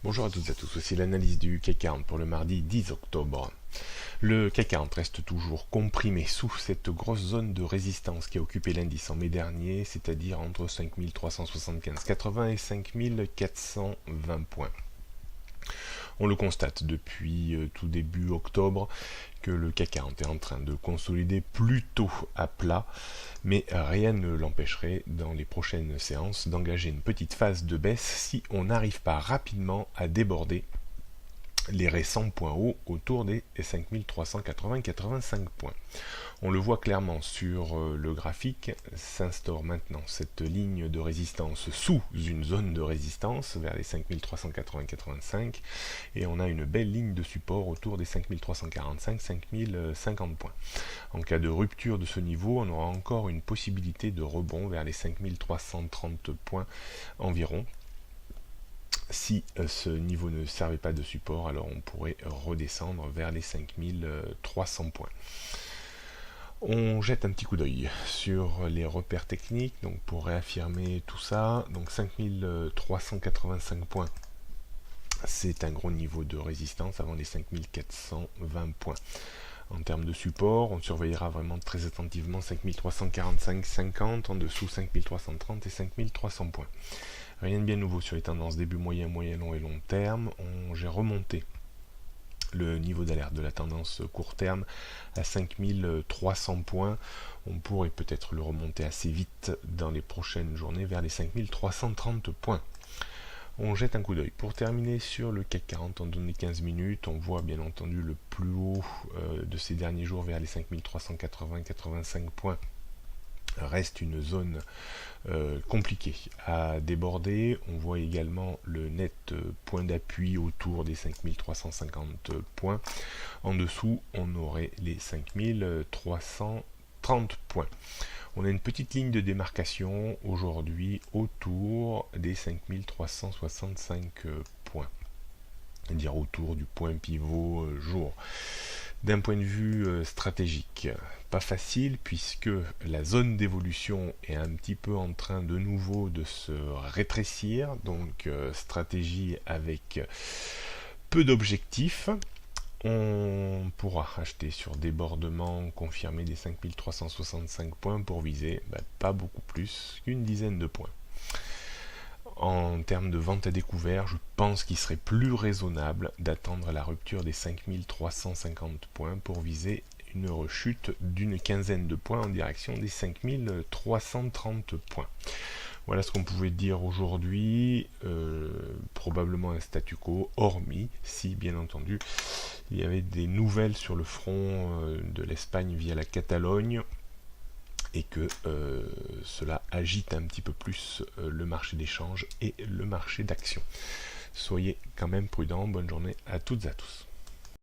Bonjour à toutes et à tous, voici l'analyse du CAC 40 pour le mardi 10 octobre. Le CAC 40 reste toujours comprimé sous cette grosse zone de résistance qui a occupé l'indice en mai dernier, c'est-à-dire entre 5375,80 et 5420 points. On le constate depuis tout début octobre que le CAC 40 est en train de consolider plutôt à plat, mais rien ne l'empêcherait dans les prochaines séances d'engager une petite phase de baisse si on n'arrive pas rapidement à déborder les récents points hauts autour des 5380-85 points. On le voit clairement sur le graphique, s'instaure maintenant cette ligne de résistance sous une zone de résistance vers les 5380-85 et on a une belle ligne de support autour des 5345-5050 points. En cas de rupture de ce niveau, on aura encore une possibilité de rebond vers les 5330 points environ. Si ce niveau ne servait pas de support, alors on pourrait redescendre vers les 5300 points. On jette un petit coup d'œil sur les repères techniques, donc pour réaffirmer tout ça, donc 5385 points, c'est un gros niveau de résistance avant les 5420 points. En termes de support, on surveillera vraiment très attentivement 5345-50, en dessous 5330 et 5300 points. Rien de bien nouveau sur les tendances début moyen, moyen long et long terme. J'ai remonté le niveau d'alerte de la tendance court terme à 5300 points. On pourrait peut-être le remonter assez vite dans les prochaines journées vers les 5330 points. On jette un coup d'œil. Pour terminer sur le CAC 40 en données 15 minutes, on voit bien entendu le plus haut de ces derniers jours vers les 5380-85 points. Reste une zone compliquée à déborder. On voit également le net point d'appui autour des 5350 points. En dessous, on aurait les 5330 points. On a une petite ligne de démarcation aujourd'hui autour des 5365 points, c'est-à-dire autour du point pivot jour. D'un point de vue stratégique, pas facile puisque la zone d'évolution est un petit peu en train de nouveau de se rétrécir, donc stratégie avec peu d'objectifs. On pourra acheter sur débordement confirmé des 5365 points pour viser pas beaucoup plus qu'une dizaine de points. En termes de vente à découvert, je pense qu'il serait plus raisonnable d'attendre la rupture des 5350 points pour viser une rechute d'une quinzaine de points en direction des 5330 points. Voilà ce qu'on pouvait dire aujourd'hui, probablement un statu quo, hormis si bien entendu il y avait des nouvelles sur le front de l'Espagne via la Catalogne, et que cela agite un petit peu plus le marché d'échange et le marché d'action. Soyez quand même prudents, bonne journée à toutes et à tous.